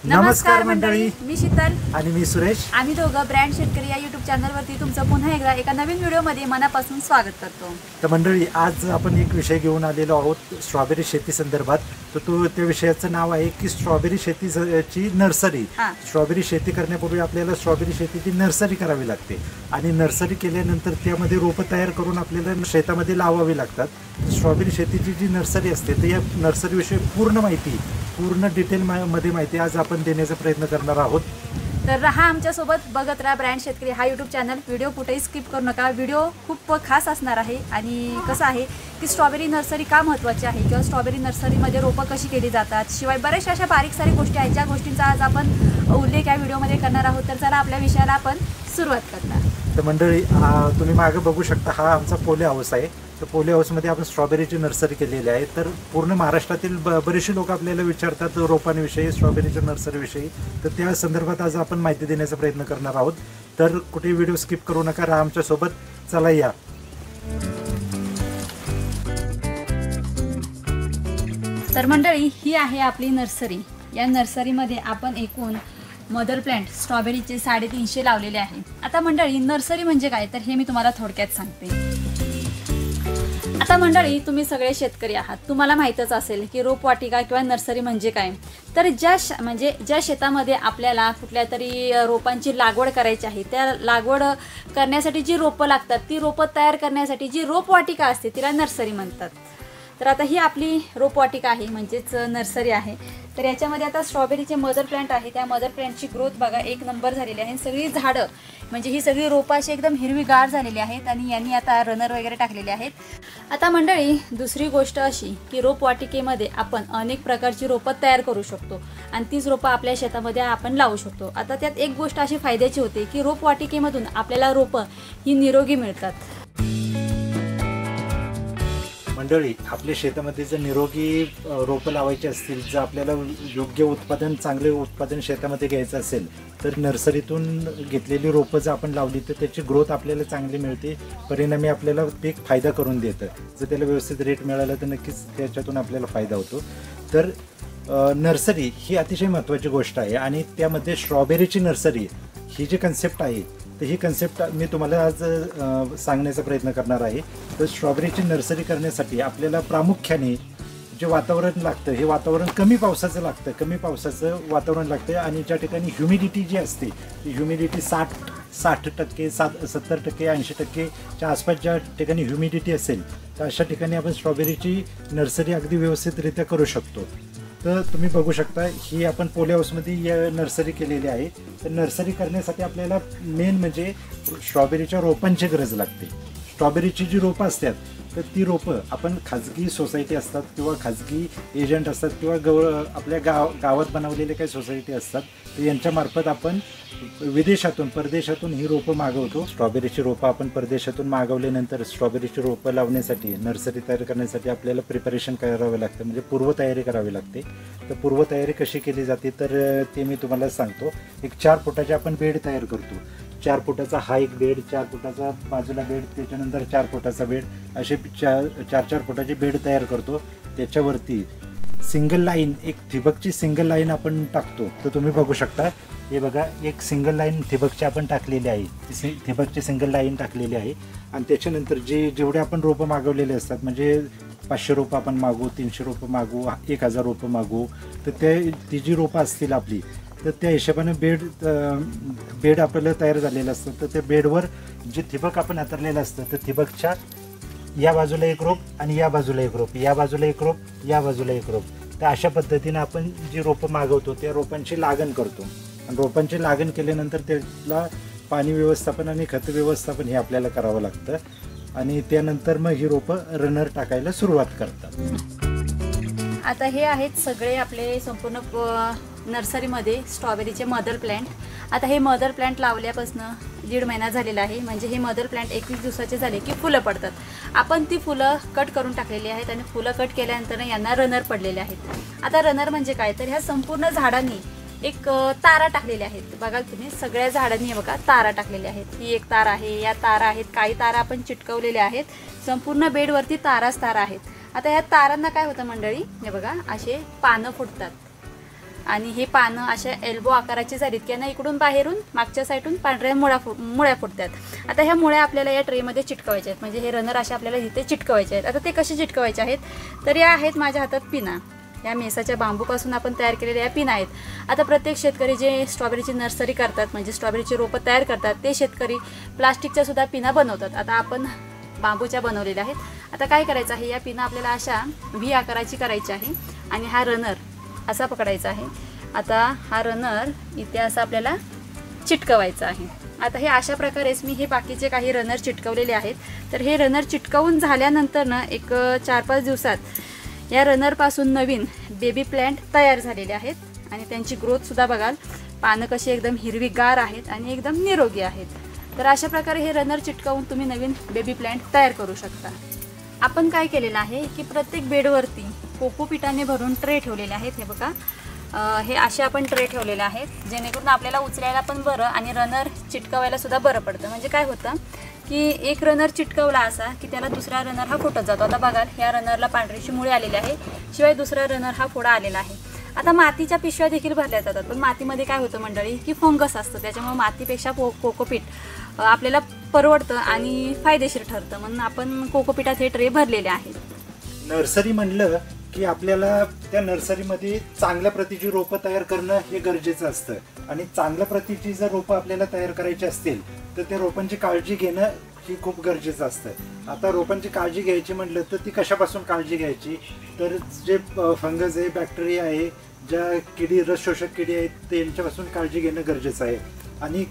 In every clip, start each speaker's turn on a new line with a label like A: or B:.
A: नमस्कार मंडळी,
B: मी शीतल
A: आणि मी सुरेश.
B: आम्ही दोघं ब्रँड शेतकरी या YouTube चॅनलवरती तुमचं पुन्हा एकदा एका नवीन व्हिडिओमध्ये मनापासून स्वागत करतो.
A: तर मंडळी, आज आपण एक विषय घेऊन आलेलो आहोत स्ट्रॉबेरी शेती संदर्भात. तर त्या विषयाचं नाव आहे की स्ट्रॉबेरी शेतीची नर्सरी. स्ट्रॉबेरी शेती करण्यापूर्वी आपल्याला स्ट्रॉबेरी शेतीची नर्सरी करावी लागते आणि नर्सरी केल्यानंतर त्यामध्ये रोपं तयार करून आपल्याला शेतामध्ये लावावी लागतात. स्ट्रॉबेरी शेतीची जी नर्सरी असते तर या नर्सरीविषयी पूर्ण डिटेलमध्ये माहिती आज आपण देण्याचा प्रयत्न करणार आहोत.
B: तर राहा आमच्यासोबत, बघत राहा ब्रँड शेतकरी हा YouTube चॅनल. व्हिडिओ कुठेही स्किप करू नका. व्हिडिओ खूप खास असणार आहे. आणि कसं आहे की स्ट्रॉबेरी नर्सरी का महत्त्वाची आहे किंवा स्ट्रॉबेरी नर्सरीमध्ये रोपं कशी केली जातात, शिवाय बऱ्याचशा अशा बारीक सारी गोष्टी आहेत ज्या गोष्टींचा आज आपण उल्लेख या व्हिडिओमध्ये करणार आहोत. तर चला आपल्या विषयाला आपण सुरुवात करणार.
A: तर मंडळी, तुम्ही मागे बघू शकता, हा आमचा पोले हाऊस आहे. तर पोले हाऊसमध्ये आपण स्ट्रॉबेरीची नर्सरी केलेली आहे. तर पूर्ण महाराष्ट्रातील बरेचसे लोक आपल्याला विचारतात रोपांविषयी, स्ट्रॉबेरीच्या नर्सरीविषयी. तर त्या संदर्भात आज आपण माहिती देण्याचा प्रयत्न करणार आहोत. तर कुठे व्हिडिओ स्किप करू नका, राहा आमच्यासोबत. चला या.
B: तर मंडळी, ही आहे आपली नर्सरी. या नर्सरीमध्ये आपण एकूण मदर प्लांट स्ट्रॉबेरीचे 350 लावलेले आहे. आता मंडळी, नर्सरी म्हणजे काय तर हे मी तुम्हाला थोडक्यात सांगते. आता मंडळी, तुम्ही सगळे शेतकरी आहात, तुम्हाला माहीतच असेल की रोपवाटिका किंवा नर्सरी म्हणजे काय. तर ज्या शेतामध्ये आपल्याला कुठल्या तरी रोपांची लागवड करायची आहे, त्या लागवड करण्यासाठी जी रोपं लागतात, ती रोपं तयार करण्यासाठी जी रोपवाटिका असते तिला नर्सरी म्हणतात. तर आता ही आपली रोपवाटिका आहे, म्हणजेच नर्सरी आहे. तर याच्यामध्ये आता स्ट्रॉबेरीचे मदर प्लांट आहे. त्या मदर प्लांटची ग्रोथ बघा, 1 नंबर झालेली आहे. सगळी झाडं म्हणजे ही सगळी रोपं अशी एकदम हिरवीगार झालेली आहेत आणि यांनी आता रनर वगैरे टाकलेले आहेत. आता मंडळी, दुसरी गोष्ट अशी की रोपवाटिकेमध्ये आपण अनेक प्रकारची रोपं तयार करू शकतो आणि तीच रोपं आपल्या शेतामध्ये आपण लावू शकतो. आता त्यात एक गोष्ट अशी फायद्याची होते की रोपवाटिकेमधून आपल्याला रोपं ही निरोगी मिळतात.
A: मंडळी, आपल्या शेतामध्ये जर निरोगी रोपं लावायची असतील, जर आपल्याला योग्य उत्पादन, चांगले उत्पादन शेतामध्ये घ्यायचं असेल, तर नर्सरीतून घेतलेली रोपं जर आपण लावली तर त्याची ग्रोथ आपल्याला चांगली मिळते. परिणामी आपल्याला पीक फायदा करून देतं. जर त्याला व्यवस्थित रेट मिळाला तर नक्कीच त्याच्यातून आपल्याला फायदा होतो. तर नर्सरी ही अतिशय महत्त्वाची गोष्ट आहे आणि त्यामध्ये स्ट्रॉबेरीची नर्सरी ही जी कन्सेप्ट आहे, तर ही कन्सेप्ट मी तुम्हाला आज सांगण्याचा प्रयत्न करणार आहे. तर स्ट्रॉबेरीची नर्सरी करण्यासाठी आपल्याला प्रामुख्याने जे वातावरण लागतं, हे वातावरण कमी पावसाचं लागतं, कमी पावसाचं वातावरण लागतं. आणि ज्या ठिकाणी ह्युमिडिटी जी असते, ती ह्युमिडिटी 60%, 70%, 80%च्या आसपास ज्या ठिकाणी ह्युमिडिटी असेल, तर अशा ठिकाणी आपण स्ट्रॉबेरीची नर्सरी अगदी व्यवस्थितरित्या करू शकतो. तर तुम्ही बघू शकता, ही आपण पोले हाऊसमध्ये नर्सरी केलेली आहे. तर नर्सरी करण्यासाठी आपल्याला मेन म्हणजे स्ट्रॉबेरीच्या रोपांची गरज लागते. स्ट्रॉबेरीची जी रोपं असतात, तर ती रोपं आपण खाजगी सोसायटी असतात किंवा खाजगी एजंट असतात किंवा आपल्या गावात बनवलेले काही सोसायटी असतात, तर यांच्यामार्फत आपण परदेशातून ही रोपं मागवतो. स्ट्रॉबेरीची रोपं आपण परदेशातून मागवल्यानंतर स्ट्रॉबेरीची रोपं लावण्यासाठी, नर्सरी तयार करण्यासाठी आपल्याला प्रिपरेशन करावं लागतं, म्हणजे पूर्वतयारी करावी लागते. तर पूर्वतयारी कशी केली जाते तर ते मी तुम्हाला सांगतो. एक 4 फुटाचे आपण बेड तयार करतो. 4 फुटाचा हा एक बेड, 4 फुटाचा बाजूला बेड, त्याच्यानंतर 4 फुटाचा बेड, असे 4 फुटाचे बेड तयार करतो. त्याच्यावरती सिंगल लाईन, एक ठिबकची सिंगल लाईन आपण टाकतो. तर तुम्ही बघू शकता, हे बघा, एक सिंगल लाईन ठिबकची आपण टाकलेली आहे. ठिबकची सिंगल लाईन टाकलेली आहे. आणि त्याच्यानंतर जेवढे आपण रोपं मागवलेले असतात, म्हणजे 500 रोपं आपण मागू, 300 रोपं मागू, 1000 रोपं मागू, तर ती जी रोपं असतील आपली, तर त्या हिशोबाने बेड आपल्याला तयार झालेलं असतं. तर त्या बेडवर जे ठिबक आपण हातरलेलं असतं, तर ठिबकच्या या बाजूला एक रोप आणि या बाजूला एक रोप, या बाजूला एक रोप, या बाजूला एक रोप. तर अशा पद्धतीने आपण जी रोपं मागवतो त्या रोपांची लागण करतो. आणि रोपांची लागण केल्यानंतर त्याला पाणी व्यवस्थापन आणि खत व्यवस्थापन हे आपल्याला करावं लागतं. आणि त्यानंतर मग ही रोपं रनर टाकायला सुरुवात करतात.
B: आता हे आहेत सगळे आपले संपूर्ण नर्सरीमध्ये स्ट्रॉबेरीचे मदर प्लांट. आता हे मदर प्लांट लावल्यापासून 1.5 महिना झालेला आहे. म्हणजे हे मदर प्लांट 21 दिवसाचे झाले की फुलं पडतात. आपण ती फुलं कट करून टाकलेली आहेत आणि फुलं कट केल्यानंतर यांना रनर पडलेले आहेत. आता रनर म्हणजे काय तर ह्या संपूर्ण झाडांनी एक तारा टाकलेल्या आहेत. बघा तुम्ही, सगळ्या झाडांनी बघा तारा टाकलेल्या आहेत. ही एक तार आहे, या तारा आहेत, काही तारा आपण चिटकवलेल्या आहेत. संपूर्ण बेडवरती ताराच तारा आहेत. आता ह्या तारांना काय होतं मंडळी, हे बघा, असे पानं फुटतात. आणि हे पानं अशा एल्बो आकाराची झालीत की यांना इकडून बाहेरून मागच्या साईडून पांढऱ्या मुळ्या फुटतात। आता ह्या मुळ्या आपल्याला या ट्रेमध्ये चिटकवायच्या आहेत, म्हणजे हे रनर असे आपल्याला इथे चिटकवायचे आहेत। आता ते कसे चिटकवायचे आहेत, तर या आहेत माझ्या हातात पिना, या मेसाच्या बांबूपासून आपण तयार केलेल्या या पिना आहेत। आता प्रत्येक शेतकरी जे स्ट्रॉबेरीची नर्सरी करतात, म्हणजे स्ट्रॉबेरीची रोपं तयार करतात, ते शेतकरी प्लास्टिकच्या सुद्धा पिना बनवतात। आता आपण बांबूच्या बनवलेल्या आहेत। आता काय करायचं आहे, या पिना आपल्याला अशा व्ही आकाराची करायची आहे आणि हा रनर असा पकडायचा आहे। आता हा रनर इथे असा आपल्याला चिटकवायचा आहे। आता हे अशा प्रकारेच मी हे बाकीचे काही रनर चिटकवलेले आहेत। तर हे रनर चिटकवून झाल्यानंतर ना एक 4-5 दिवसात या रनरपासून नवीन बेबी प्लॅन्ट तयार झालेले आहेत आणि त्यांची ग्रोथसुद्धा बघाल, पानं कशी एकदम हिरवीगार आहेत आणि एकदम निरोगी आहेत। तर अशा प्रकारे हे रनर चिटकवून तुम्ही नवीन बेबी प्लॅन्ट तयार करू शकता। आपण काय केलेलं आहे की प्रत्येक बेडवरती कोकोपीटाने भरून ट्रे ठेवलेले आहेत। हे बघा, हे असे आपण ट्रे ठेवलेले आहेत, जेणेकरून आपल्याला उचलायला पण बरं आणि रनर चिटकवायला सुद्धा बरं पडतं। म्हणजे काय होतं की एक रनर चिटकवला असा की त्याला दुसरा रनर हा फुटत जातो। आता बघा, ह्या रनरला पांढरीशी मुळे आलेली आहे, शिवाय दुसरा रनर हा फोडा आलेला आहे। आता मातीच्या पिशव्या देखील भरल्या जातात, पण मातीमध्ये काय होतं मंडळी की फंगस असतं, त्याच्यामुळे मातीपेक्षा कोकोपीट आपल्याला परवडतं आणि फायदेशीर ठरतं, म्हणून आपण कोकोपीटात हे ट्रे भरलेले आहेत।
A: नर्सरी म्हणलं की आपल्याला त्या नर्सरीमध्ये चांगल्या प्रतीची रोपं तयार करणं हे गरजेचं असतं आणि चांगल्या प्रतीची जर रोपं आपल्याला तयार करायची असतील तर त्या रोपांची काळजी घेणं ही खूप गरजेचं असतं। आता रोपांची काळजी घ्यायची म्हटलं तर ती कशापासून काळजी घ्यायची, तर जे फंगस आहे, बॅक्टेरिया आहे, ज्या किडी रस शोषक किडी आहेत त्यांच्यापासून काळजी घेणं गरजेचं आहे। आणि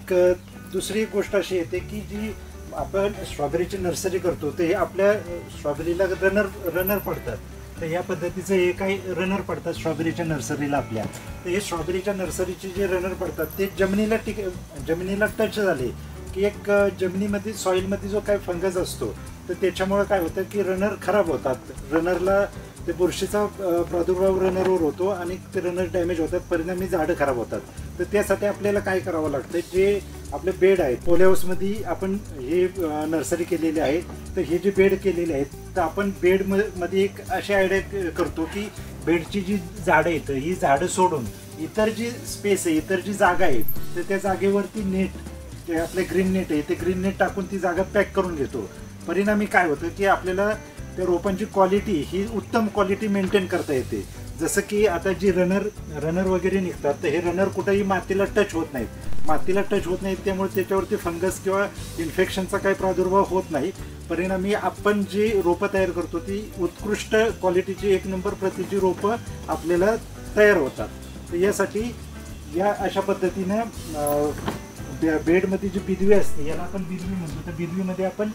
A: दुसरी गोष्ट अशी येते की जी आपण स्ट्रॉबेरीची नर्सरी करतो ते आपल्या स्ट्रॉबेरीला रनर पडतात, तर या पद्धतीचं हे काही रनर पडतात स्ट्रॉबेरीच्या नर्सरीला आपल्या। तर हे स्ट्रॉबेरीच्या नर्सरीचे जे रनर पडतात ते जमिनीला टच झाले की एक जमिनीमध्ये सॉईलमध्ये जो काही फंगस असतो तर त्याच्यामुळे काय होतं की रनर खराब होतात, रनरला ते बुरशीचा प्रादुर्भाव रनरवर होतो आणि ते रनर डॅमेज होतात, परिणामी झाडं खराब होतात। तर त्यासाठी आपल्याला काय करावं लागतं, जे आपले बेड आहेत, पॉली हाऊसमध्ये आपण हे नर्सरी केलेली आहे, तर हे जे बेड केलेले आहेत तर आपण बेडमध्ये एक अशी आयडिया करतो की बेडची जी झाडं आहेत ही झाडं सोडून इतर जी स्पेस आहे, इतर जी जागा आहे, तर त्या जागेवरती नेट, जे आपले ग्रीन नेट आहे ते ग्रीन नेट टाकून ती जागा पॅक करून घेतो। परिणामी काय होतं की आपल्याला त्या रोपांची क्वालिटी ही उत्तम क्वालिटी मेंटेन करता येते। जसं की आता जी रनर वगैरे निघतात तर हे रनर कुठेही मातीला टच होत नाहीत, त्यामुळे त्याच्यावरती फंगस किंवा इन्फेक्शनचा काही प्रादुर्भाव होत नाही। परिणामी आपण जी रोपं तयार करतो ती उत्कृष्ट क्वालिटीची 1 नंबर प्रतीची रोपं आपल्याला तयार होतात। तर यासाठी या अशा पद्धतीनं बेडमध्ये जी बिदवी असते याला आपण बिदवी म्हणतो, तर बिदवीमध्ये आपण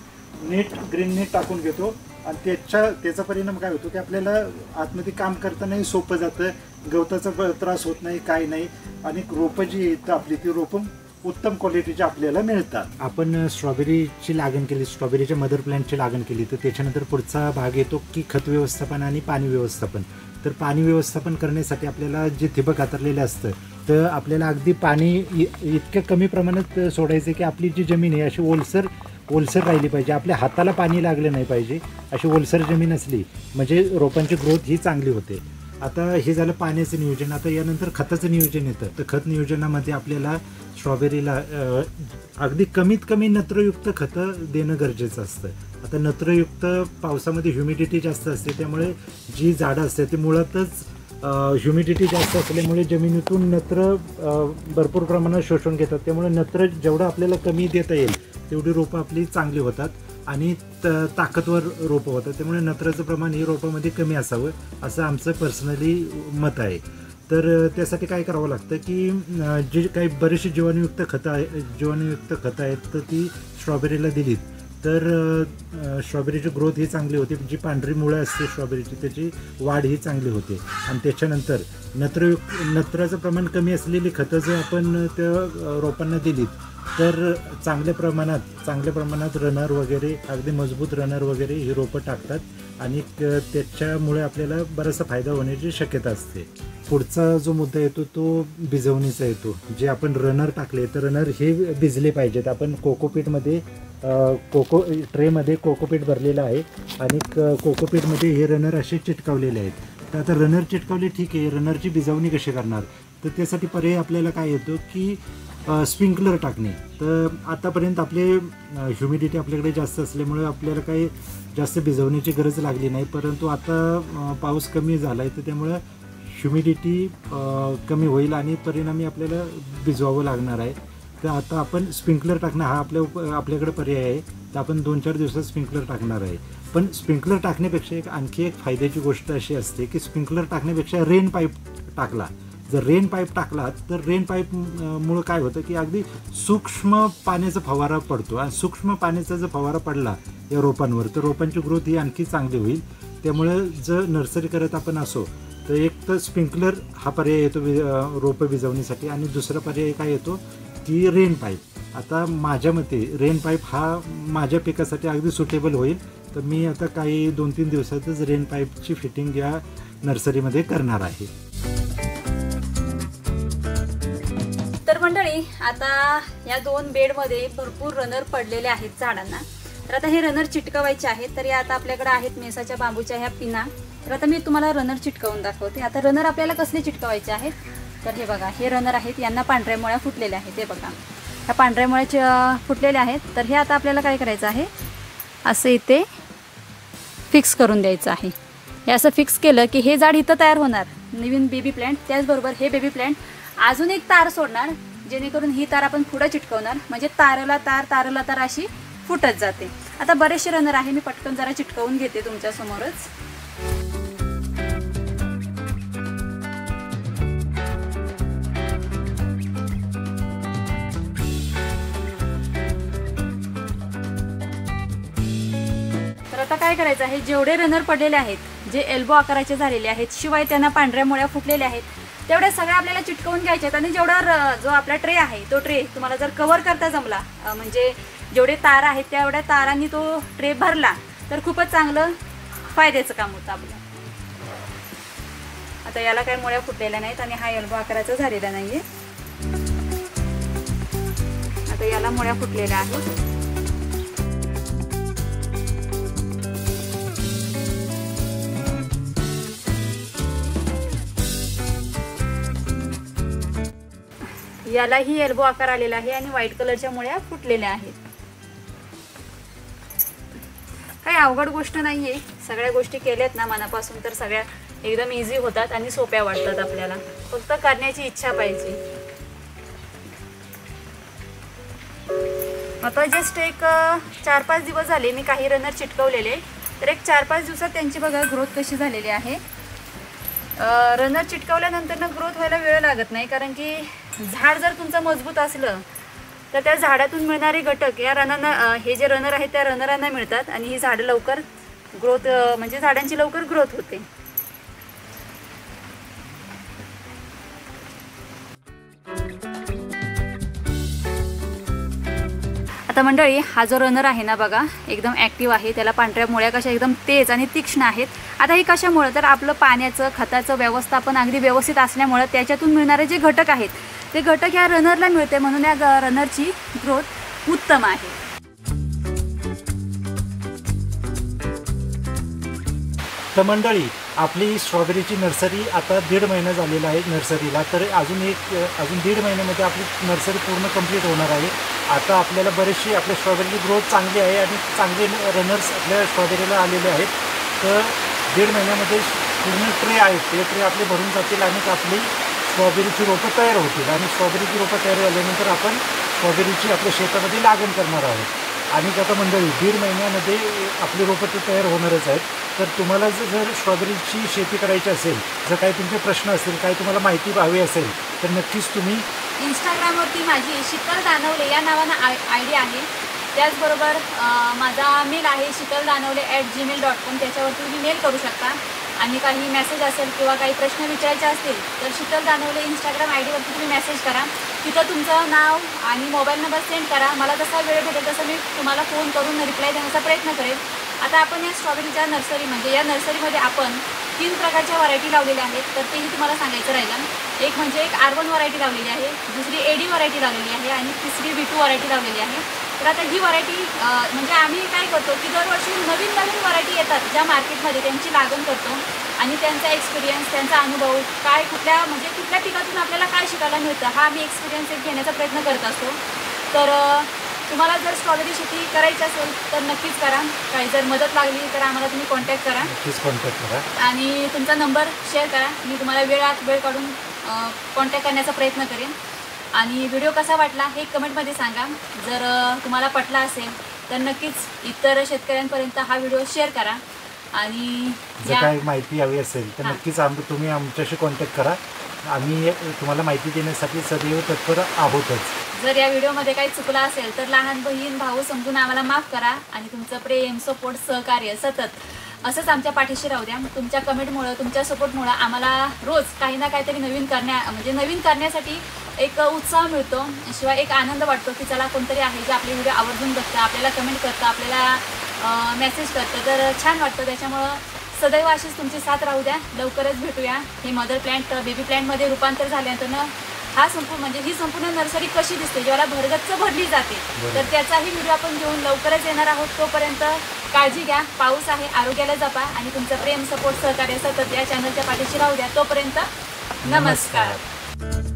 A: ग्रीन नेट टाकून घेतो आणि त्याचा परिणाम काय होतो की आपल्याला आतमध्ये काम करतानाही सोपं जातं, गवताचा त्रास होत नाही, काय नाही, आणि रोपं जी आहेत आपली ती रोपं उत्तम क्वालिटीची आपल्याला मिळतात। आपण स्ट्रॉबेरीची लागण केली, स्ट्रॉबेरीच्या मदर प्लॅन्टची लागण केली, तर त्याच्यानंतर पुढचा भाग येतो की खत व्यवस्थापन आणि पाणी व्यवस्थापन। तर पाणी व्यवस्थापन करण्यासाठी आपल्याला जे ठिबक हातरलेलं असतं तर आपल्याला अगदी पाणी इतक्या कमी प्रमाणात सोडायचं की आपली जी जमीन आहे अशी ओलसर राहिली पाहिजे, आपल्या हाताला पाणी लागलं नाही पाहिजे, अशी ओलसर जमीन असली म्हणजे रोपांची ग्रोथ ही चांगली होते। आता हे झालं पाण्याचं नियोजन। आता यानंतर खताचं नियोजन येतं, तर खत नियोजनामध्ये आपल्याला स्ट्रॉबेरीला अगदी कमीत कमी नत्रयुक्त खतं देणं गरजेचं असतं। आता नत्रयुक्त पावसामध्ये ह्युमिडिटी जास्त असते, त्यामुळे जी झाडं असते ती मुळातच ह्युमिडिटी जास्त असल्यामुळे जमिनीतून नत्र भरपूर प्रमाणात शोषून घेतात, त्यामुळे नत्र जेवढं आपल्याला कमी देता येईल तेवढी रोपं आपली चांगली होतात आणि ताकदवर रोपं होतात। त्यामुळे नत्राचं प्रमाण ही रोपामध्ये कमी असावं असं आमचं पर्सनली मत आहे। तर त्यासाठी काय करावं लागतं की जी काही बरीचशी जीवाणुयुक्त खतं आहेत तर ती स्ट्रॉबेरीला दिलीत तर स्ट्रॉबेरीची ग्रोथ ही चांगली होते, जी पांढरी मुळं असते स्ट्रॉबेरीची त्याची वाढ ही चांगली होते। आणि त्याच्यानंतर नत्राचं प्रमाण कमी असलेली खतं जर आपण त्या रोपांना दिलीत तर चांगल्या प्रमाणात रनर वगैरे, अगदी मजबूत रनर वगैरे ही रोपं टाकतात आणि त्याच्यामुळे आपल्याला बराचसा फायदा होण्याची शक्यता असते। पुढचा जो मुद्दा येतो तो भिजवणीचा येतो। जे आपण रनर टाकले तर रनर हे भिजले पाहिजेत। आपण कोकोपीटमध्ये ट्रेमध्ये कोकोपीट भरलेलं आहे आणि कोकोपीटमध्ये हे रनर असे चिटकावलेले आहेत। तर आता रनर चिटकावले ठीक आहे, रनरची भिजवणी कशी करणार, तर त्यासाठी पर्याय आपल्याला काय येतो की स्प्रिंकलर टाकणे. तर आतापर्यंत आपले ह्युमिडिटी आपल्याकडे जास्त असल्यामुळे आपल्याला काही जास्त भिजवण्याची गरज लागली नाही, परंतु आता पाऊस कमी झाला आहे तर त्यामुळं ह्युमिडिटी कमी होईल आणि परिणामी आपल्याला भिजवावं लागणार आहे. तर आता आपण स्प्रिंकलर टाकणं हा आपल्याकडे पर्याय आहे. तर आपण 2-4 दिवसात स्प्रिंकलर टाकणार आहे. पण स्प्रिंकलर टाकण्यापेक्षा आणखी एक फायद्याची गोष्ट अशी असते की स्प्रिंकलर टाकण्यापेक्षा रेन पाईप टाकला. जर रेन पाईप टाकला तर रेन पाईपमुळं काय होतं की अगदी सूक्ष्म पाण्याचा फवारा पडतो आणि सूक्ष्म पाण्याचा जर फवारा पडला या रोपांवर तर रोपांची ग्रोथ ही आणखी चांगली होईल. त्यामुळे जर नर्सरी करत आपण असो तर एक तर स्प्रिंकलर हा पर्याय येतो रोपं भिजवण्यासाठी आणि दुसरा पर्याय काय येतो की रेन पाईप. आता माझ्या मते रेन पाईप हा माझ्या पिकासाठी अगदी सुटेबल होईल. तर मी आता काही 2-3 दिवसातच रेन पाईपची फिटिंग या नर्सरीमध्ये करणार आहे.
B: तर मंडळी आता या 2 बेडमध्ये भरपूर रनर पडलेले आहेत झाडांना. तर आता हे रनर चिटकवायचे आहेत. तर या आता आपल्याकडे आहेत मेसाच्या बांबूच्या ह्या पिना. तर आता मी तुम्हाला रनर चिटकवून दाखवते. आता रनर आपल्याला कसले चिटकवायचे आहेत तर हे बघा, हे रनर आहेत, यांना पांढऱ्या मुळ्या फुटलेल्या आहेत. हे बघा, ह्या पांढऱ्या मुळ्या फुटलेल्या आहेत. तर हे आता आपल्याला काय करायचं आहे, असं इथे फिक्स करून द्यायचं आहे. हे असं फिक्स केलं की हे झाड इथं तयार होणार, नवीन बेबी प्लॅन्ट. त्याचबरोबर हे बेबी प्लॅन्ट अजून एक तार सोडणार, जेणेकरून ही तार आपण पुढं चिटकवणार, म्हणजे तारला तार अशी फुटत जाते. आता बरेचसे रनर आहे, मी पटकन जरा चिटकवून घेते तुमच्यासमोरच. आता काय करायचं आहे, जेवढे रनर पडलेले आहेत, जे एल्बो आकाराचे झालेले आहेत, शिवाय त्यांना पांढऱ्या मुळ्या फुटलेल्या आहेत, तेवढे सगळे आपल्याला चिटकवून घ्यायचे आहेत. आणि जेवढा जो आपला ट्रे आहे तो ट्रे तुम्हाला जर कव्हर करता जमला, म्हणजे जेवढे तार आहेत तेवढ्या तारांनी तो ट्रे भरला तर खूपच चांगलं फायद्याचं काम होतं आपलं. आता याला काही मुळ्या फुटलेल्या नाहीत आणि हा एल्बो आकाराचा झालेला नाहीये. आता याला मुळ्या फुटलेल्या आहेत. यालाही एल्बो आकार आलेला आहे आणि व्हाईट कलरच्या मुळ्या फुटलेल्या आहेत. काही अवघड गोष्ट नाहीये, सगळ्या गोष्टी केल्यात ना मनापासून तर सगळ्या एकदम इझी होतात आणि सोप्या वाटतात. आपल्याला फक्त करण्याची इच्छा पाहिजे. आता जस्ट एक 4-5 दिवस झाले मी काही रनर चिटकवलेले. तर एक 4-5 दिवसात त्यांची बघा ग्रोथ कशी झालेली आहे. रनर चिटकवल्यानंतर ना ग्रोथ व्हायला वेळ लागत नाही, कारण की झाड जर तुमचं मजबूत असलं तर त्या झाडातून मिळणारे घटक या रनरांना, हे जे रनर आहेत त्या रनरांना मिळतात आणि ही झाडं लवकर ग्रोथ, म्हणजे झाडांची लवकर ग्रोथ होते. आता मंडळी हा जो रनर आहे ना बघा, एकदम ॲक्टिव्ह आहे. त्याला पांढऱ्या मुळ्या कशा एकदम तेज आणि तीक्ष्ण आहेत. आता ही कशामुळे, तर आपलं पाण्याचं खताचं व्यवस्थापन अगदी व्यवस्थित असल्यामुळं त्याच्यातून मिळणारे जे घटक आहेत ते घटक या रनरला मिळते, म्हणून या रनरची ग्रोथ उत्तम आहे.
A: तर मंडळी आपली स्ट्रॉबेरीची नर्सरी आता 1.5 महिना झालेला आहे नर्सरीला. तर अजून 1.5 महिन्यामध्ये आपली नर्सरी पूर्ण कंप्लीट होणार आहे. आता आपल्याला बरेचशी आपल्या स्ट्रॉबेरीची ग्रोथ चांगली आहे आणि चांगले रनर्स आपल्या स्ट्रॉबेरीला आलेले आहेत. तर 1.5 महिन्यामध्ये पूर्ण ट्रे आहेत, ते ट्रे आपले भरून जातील आणि आपली स्ट्रॉबेरीची रोपं तयार होतील. आणि स्ट्रॉबेरीची रोपं तयार झाल्यानंतर आपण स्ट्रॉबेरीची आपल्या शेतामध्ये लागण करणार आहोत. आणि आता मंडळी 1.5 महिन्यामध्ये आपली रोपं तर तयार होणारच आहेत. तर तुम्हाला जर स्ट्रॉबेरीची शेती करायची असेल, जर काही तुमचे प्रश्न असतील, काही तुम्हाला माहिती हवी असेल तर नक्कीच तुम्ही
B: इंस्टाग्रामवरती माझी शीतल दानवले या नावानं ID आहे. त्याचबरोबर माझा मेल आहे shitaldanavle@gmail.com. त्याच्यावरती तुम्ही मेल करू शकता. आणि काही मेसेज असेल किंवा काही प्रश्न विचारायचे असतील तर शीतल दानवले इंस्टाग्राम ID वरती तुम्ही मेसेज करा. तिथं तुमचं नाव आणि मोबाईल नंबर सेंड करा. मला जसा वेळ भेटेल तसं मी तुम्हाला फोन करून रिप्लाय देण्याचा प्रयत्न करेल. आता आपण या स्ट्रॉबेरीच्या नर्सरी, म्हणजे या नर्सरीमध्ये आपण 3 प्रकारच्या व्हरायटी लावलेल्या आहेत, तर तेही तुम्हाला सांगायचं राहिलं. एक म्हणजे एक R1 व्हरायटी लावलेली आहे, दुसरी AD व्हरायटी लावलेली आहे आणि तिसरी V2 व्हरायटी लावलेली आहे. तर आता ही व्हरायटी म्हणजे आम्ही काय करतो की दरवर्षी नवीन नवीन व्हरायटी येतात ज्या मार्केटमध्ये, त्यांची लागण करतो आणि त्यांचा एक्सपिरियन्स, त्यांचा अनुभव काय, कुठल्या पिकातून आपल्याला काय शिकायला मिळतं, हा आम्ही एक्सपिरियन्स एक घेण्याचा प्रयत्न करत असतो. तर तुम्हाला जर स्ट्रॉबेरी शेती करायची असेल तर नक्कीच करा. काही जर मदत लागली तर आम्हाला तुम्ही कॉन्टॅक्ट करा,
A: नक्कीच कॉन्टॅक्ट करा
B: आणि तुमचा नंबर शेअर करा. मी तुम्हाला वेळ काढून कॉन्टॅक्ट करण्याचा प्रयत्न करेन. आणि व्हिडिओ कसा वाटला हे कमेंटमध्ये सांगा. जर तुम्हाला पटला असेल तर नक्कीच इतर शेतकऱ्यांपर्यंत हा व्हिडिओ शेअर करा. आणि
A: जर काही माहिती हवी असेल तर नक्कीच तुम्ही आमच्याशी कॉन्टॅक्ट करा. आम्ही तुम्हाला माहिती देण्यासाठी सदैव तत्पर आहोतच.
B: जर या व्हिडिओमध्ये काही चुकलं असेल तर लहान बहीण भाऊ समजून आम्हाला माफ करा आणि तुमचं प्रेम, सपोर्ट, सहकार्य सतत असंच आमच्या पाठीशी राहू द्या. तुमच्या कमेंटमुळं, तुमच्या सपोर्टमुळं आम्हाला रोज काही ना काहीतरी नवीन करण्यासाठी एक उत्साह मिळतो. शिवाय एक आनंद वाटतो की चला कोणतरी आहे जे आपले व्हिडिओ आवर्जून बघतं, आपल्याला कमेंट करतं, आपल्याला मेसेज करतं, तर छान वाटतं. त्याच्यामुळं सदैव अशीच तुमची साथ राहू द्या. लवकरच भेटूया. हे मदर प्लॅन्ट बेबी प्लॅन्टमध्ये रूपांतर झाल्यानंतर ही संपूर्ण नर्सरी कशी दिसते, जेव्हा भरगच्च भरली जाते, तर त्याचाही व्हिडिओ आपण घेऊन लवकरच येणार आहोत. तोपर्यंत काळजी घ्या. पाऊस आहे, आरोग्याला जपा आणि तुमचं प्रेम, सपोर्ट, सहकार्य सतत या चॅनलच्या पाठीशी राहू द्या. तोपर्यंत नमस्कार.